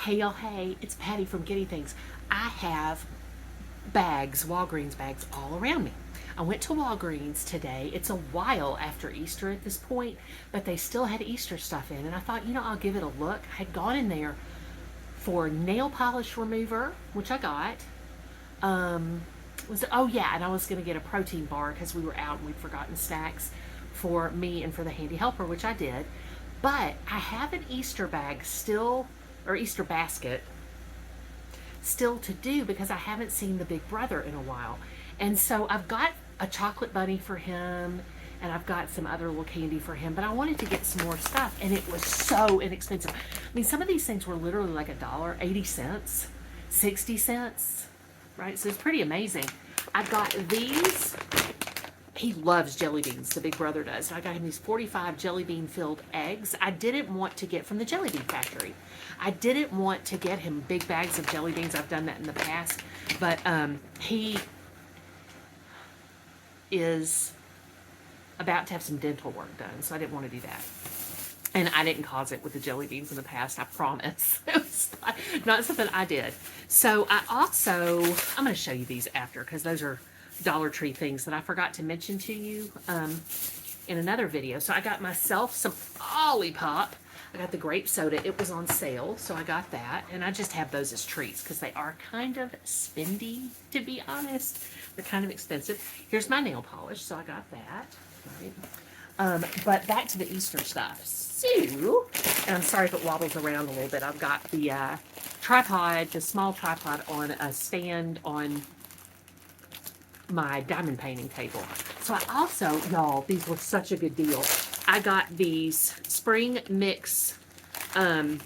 Hey y'all, hey, it's Patty from Giddy Things. I have bags, Walgreens bags, all around me. I went to Walgreens today. It's a while after Easter at this point, but they still had Easter stuff in, and I thought, I'll give it a look. I had gone in there for nail polish remover, which I got. Oh yeah, and I was going to get a protein bar because we were out and we'd forgotten snacks for me and for the handy helper, which I did. But I have an Easter bag still, or Easter basket still to do because I haven't seen the big brother in a while. And so I've got a chocolate bunny for him and I've got some other little candy for him, but I wanted to get some more stuff and it was so inexpensive. I mean, some of these things were literally like $1.80, 60 cents, right? So it's pretty amazing. I got these. He loves jelly beans, the big brother does. So I got him these 45 jelly bean filled eggs. I didn't want to get from the jelly bean factory. I didn't want to get him big bags of jelly beans. I've done that in the past. But he is about to have some dental work done, so I didn't want to do that. And I didn't cause it with the jelly beans in the past, I promise. It was not something I did. So I'm going to show you these after because those are Dollar Tree things that I forgot to mention to you in another video. So I got myself some Olipop. I got the grape soda. It was on sale, so I got that. And I just have those as treats because they are kind of spendy, to be honest. They're kind of expensive. Here's my nail polish, so I got that. Right. But back to the Easter stuff. So, and I'm sorry if it wobbles around a little bit. I've got the tripod, the small tripod on a stand on my diamond painting table. So I also, y'all, these were such a good deal. I got these spring mix, fun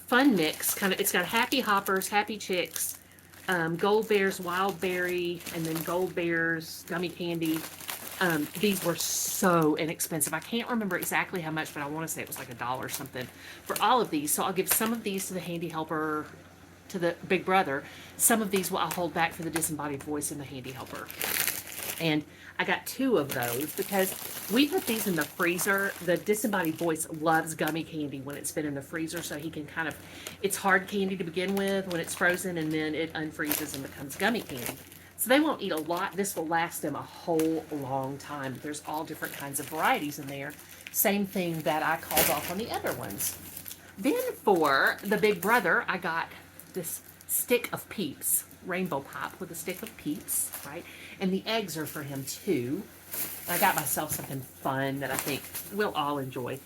mix, it's got Happy Hoppers, Happy Chicks, Gold Bears, Wild Berry, and then Gold Bears, gummy candy. These were so inexpensive. I can't remember exactly how much, but I want to say it was like $1 or something for all of these. So I'll give some of these to the handy helper, to the big brother. Some of these I'll hold back for the disembodied voice and the handy helper. And I got 2 of those because we put these in the freezer. The disembodied voice loves gummy candy when it's been in the freezer, so he can it's hard candy to begin with when it's frozen, and then it unfreezes and becomes gummy candy. So they won't eat a lot. This will last them a whole long time. There's all different kinds of varieties in there. Same thing that I called off on the other ones. Then for the big brother, I got this stick of Peeps, rainbow pop with a stick of Peeps, right? And the eggs are for him too. I got myself something fun that I think we'll all enjoy.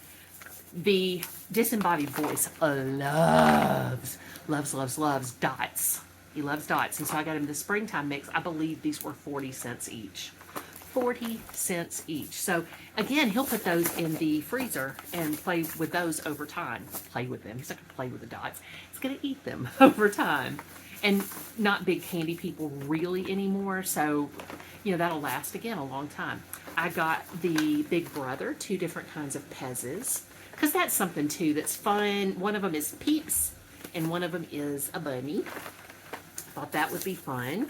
The disembodied voice loves dots. He loves dots. And so I got him the springtime mix. I believe these were 40 cents each. 40 cents each. So again, he'll put those in the freezer and play with those over time. Play with them. He's not going to play with the dots. He's going to eat them over time. And not big candy people really anymore. So, that'll last again a long time. I got the big brother, 2 different kinds of Pezzes. Because that's something too that's fun. One of them is Peeps and one of them is a bunny. Thought that would be fun.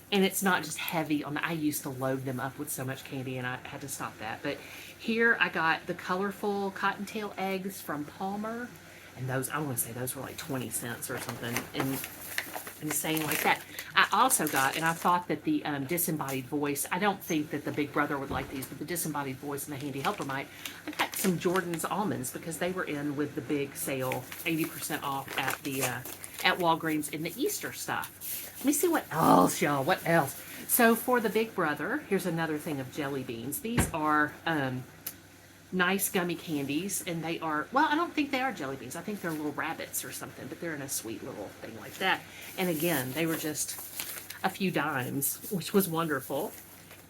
And it's not just heavy on I used to load them up with so much candy and I had to stop that. But here I got the colorful cottontail eggs from Palmer. And those, I want to say those were like 20 cents or something. Insane like that. I also got, and I thought that the disembodied voice, I don't think that the big brother would like these, but the disembodied voice and the handy helper might. I got some Jordan's almonds because they were in with the big sale, 80% off at the at Walgreens in the Easter stuff. Let me see what else, y'all. What else? So for the big brother, here's another thing of jelly beans. These are nice gummy candies, and they are, well, I don't think they are jelly beans. I think they're little rabbits or something, but they're in a sweet little thing like that. And again, they were just a few dimes, which was wonderful.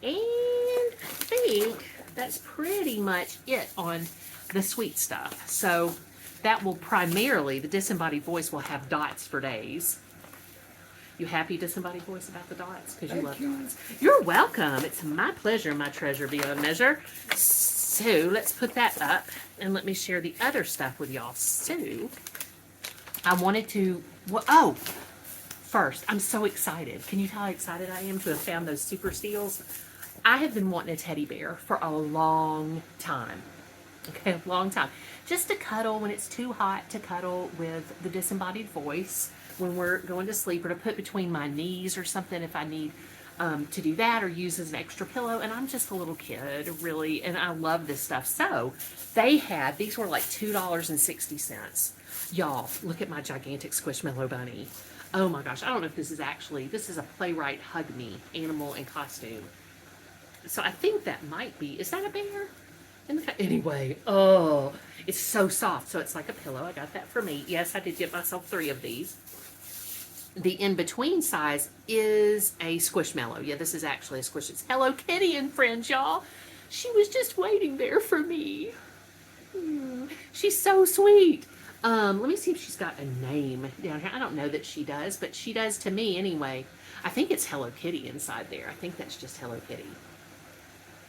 And I think that's pretty much it on the sweet stuff. So that will primarily, the disembodied voice will have dots for days. You happy, disembodied voice, about the dots? Because you love dots. You're welcome. It's my pleasure, my treasure beyond measure. So let's put that up and let me share the other stuff with y'all. So I wanted to, first, I'm so excited. Can you tell how excited I am to have found those super steals? I have been wanting a teddy bear for a long time. Okay, long time. Just to cuddle when it's too hot, to cuddle with the disembodied voice when we're going to sleep, or to put between my knees or something if I need to do that, or use as an extra pillow. And I'm just a little kid, really, and I love this stuff. So they had, these were like $2.60. Y'all, look at my gigantic Squishmallow bunny. Oh my gosh, I don't know if this is actually, this is a Playwright Hug Me animal in costume. So I think that might be, is that a bear? Anyway, oh, it's so soft. So it's like a pillow. I got that for me. Yes, I did get myself 3 of these. The in-between size is a Squishmallow. Yeah, this is actually a Squish. It's Hello Kitty and friends, y'all. She was just waiting there for me. She's so sweet. Let me see if she's got a name down here. I don't know that she does, but she does to me anyway. I think it's Hello Kitty inside there. I think that's just Hello Kitty.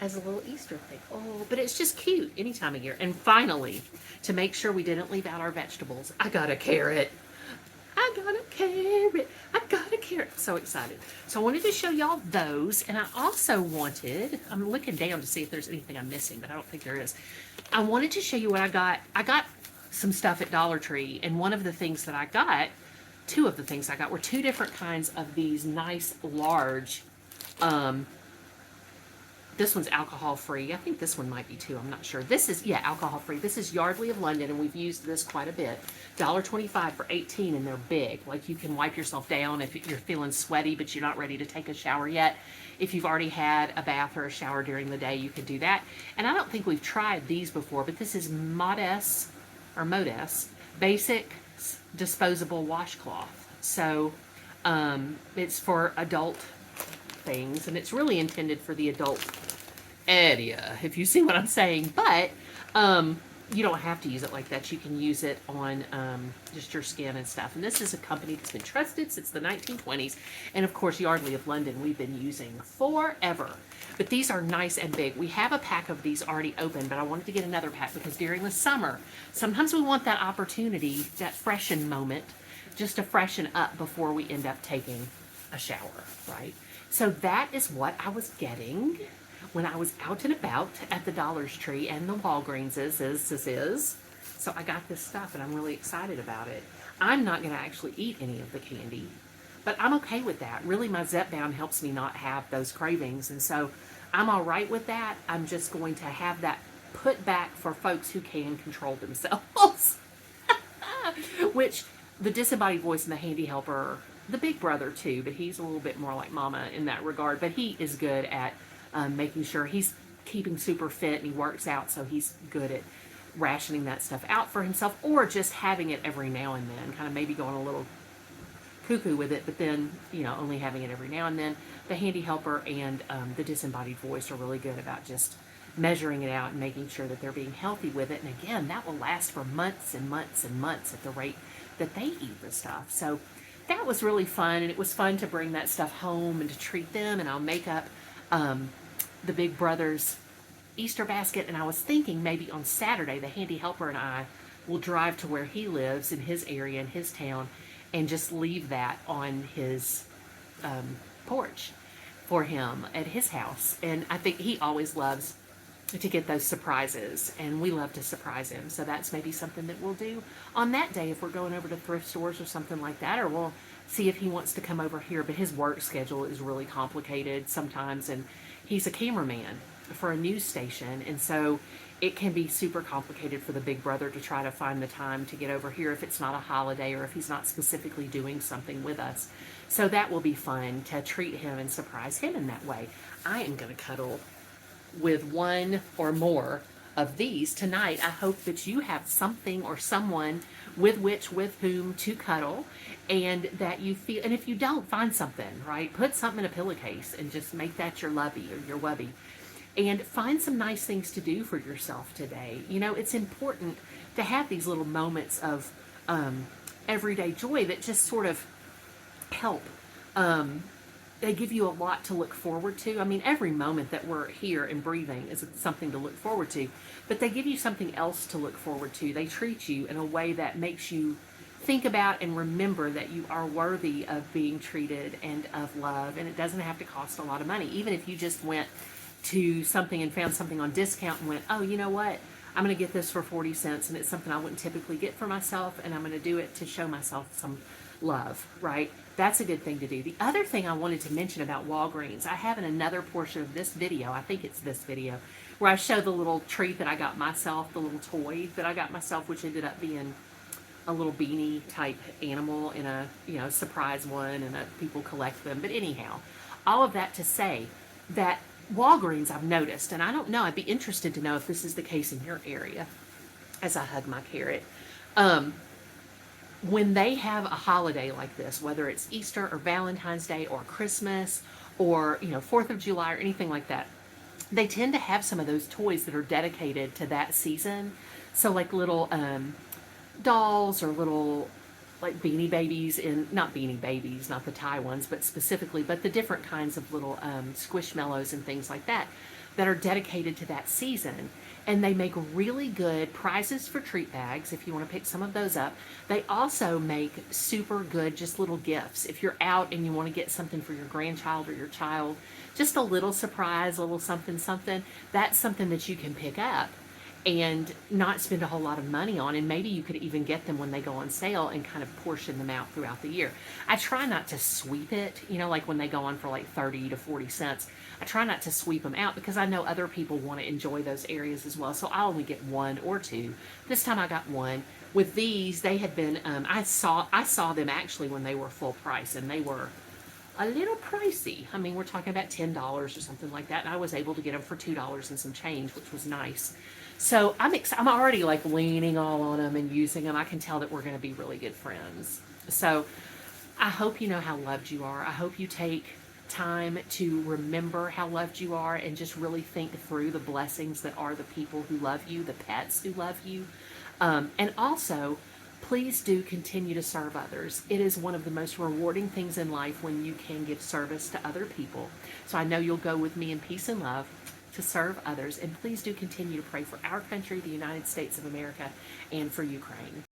As a little Easter thing. Oh, but it's just cute any time of year. And finally, to make sure we didn't leave out our vegetables, I got a carrot. I got a carrot. I got a carrot. So excited. So I wanted to show y'all those. And I also wanted, I'm looking down to see if there's anything I'm missing, but I don't think there is. I wanted to show you what I got. I got some stuff at Dollar Tree. And one of the things that I got, 2 of the things I got were 2 different kinds of these nice large, this one's alcohol-free. I think this one might be too. I'm not sure. This is, yeah, alcohol-free. This is Yardley of London, and we've used this quite a bit. $1.25 for 18, and they're big. Like, you can wipe yourself down if you're feeling sweaty, but you're not ready to take a shower yet. If you've already had a bath or a shower during the day, you can do that. And I don't think we've tried these before, but this is Modest Basic Disposable Washcloth. So, it's for adult things, and it's really intended for the adult area, if you see what I'm saying. But you don't have to use it like that. You can use it on just your skin and stuff. And this is a company that's been trusted since the 1920s. And of course, Yardley of London, we've been using forever. But these are nice and big. We have a pack of these already open, but I wanted to get another pack because during the summer, sometimes we want that opportunity, that freshen moment, just to freshen up before we end up taking a shower, right? So that is what I was getting when I was out and about at the Dollar Tree and the Walgreenses. So I got this stuff, and I'm really excited about it. I'm not going to actually eat any of the candy, but I'm okay with that. Really, my Zepbound helps me not have those cravings, and so I'm all right with that. I'm just going to have that put back for folks who can control themselves. Which, the disembodied voice and the handy helper, the big brother too, but he's a little bit more like mama in that regard. But he is good at making sure he's keeping super fit, and he works out, so he's good at rationing that stuff out for himself, or just having it every now and then, kind of maybe going a little cuckoo with it, but then, you know, only having it every now and then. The handy helper and the disembodied voice are really good about just measuring it out and making sure that they're being healthy with it. And again, that will last for months and months and months at the rate that they eat the stuff. So that was really fun, and it was fun to bring that stuff home and to treat them. And I'll make up the big brother's Easter basket. And I was thinking maybe on Saturday, the handy helper and I will drive to where he lives in his area, in his town, and just leave that on his porch for him at his house. And I think he always loves to get those surprises, and we love to surprise him. So that's maybe something that we'll do on that day if we're going over to thrift stores or something like that, or we'll see if he wants to come over here. But his work schedule is really complicated sometimes, and he's a cameraman for a news station, and so it can be super complicated for the big brother to try to find the time to get over here if it's not a holiday or if he's not specifically doing something with us. So that will be fun to treat him and surprise him in that way. I am going to cuddle with one or more of these tonight. I hope that you have something or someone with whom to cuddle, and that you feel, and if you don't, find something, right? Put something in a pillowcase and just make that your lovey or your wubby. And find some nice things to do for yourself today. You know, it's important to have these little moments of everyday joy that just sort of help. They give you a lot to look forward to. I mean, every moment that we're here and breathing is something to look forward to. But they give you something else to look forward to. They treat you in a way that makes you think about and remember that you are worthy of being treated and of love. And it doesn't have to cost a lot of money. Even if you just went to something and found something on discount and went, oh, you know what? I'm going to get this for 40 cents, and it's something I wouldn't typically get for myself, and I'm going to do it to show myself some love, right? That's a good thing to do. The other thing I wanted to mention about Walgreens, I have in another portion of this video, I think it's this video, where I show the little treat that I got myself, the little toy that I got myself, which ended up being a little beanie type animal in a, surprise one, and people collect them. But anyhow, all of that to say that Walgreens, I've noticed, and I don't know, I'd be interested to know if this is the case in your area as I hug my carrot. When they have a holiday like this, whether it's Easter or Valentine's Day or Christmas or, 4th of July or anything like that, they tend to have some of those toys that are dedicated to that season. So like little dolls or little like beanie babies, not beanie babies, not the Thai ones, but specifically, but the different kinds of little squishmallows and things like that are dedicated to that season. And they make really good prizes for treat bags if you want to pick some of those up. They also make super good just little gifts. If you're out and you want to get something for your grandchild or your child, just a little surprise, a little something, that's something that you can pick up and not spend a whole lot of money on, and maybe you could even get them when they go on sale and kind of portion them out throughout the year. I try not to sweep it, like when they go on for like 30 to 40 cents. I try not to sweep them out because I know other people want to enjoy those areas as well, so I only get one or two. This time I got one. With these, they had been, I saw them actually when they were full price, and they were a little pricey. I mean, we're talking about $10 or something like that, and I was able to get them for $2 and some change, which was nice. So I'm already like leaning all on them and using them. I can tell that we're going to be really good friends. So I hope you know how loved you are. I hope you take time to remember how loved you are and just really think through the blessings that are the people who love you, the pets who love you. And also, please do continue to serve others. It is one of the most rewarding things in life when you can give service to other people. So I know you'll go with me in peace and love to serve others. And please do continue to pray for our country, the United States of America, and for Ukraine.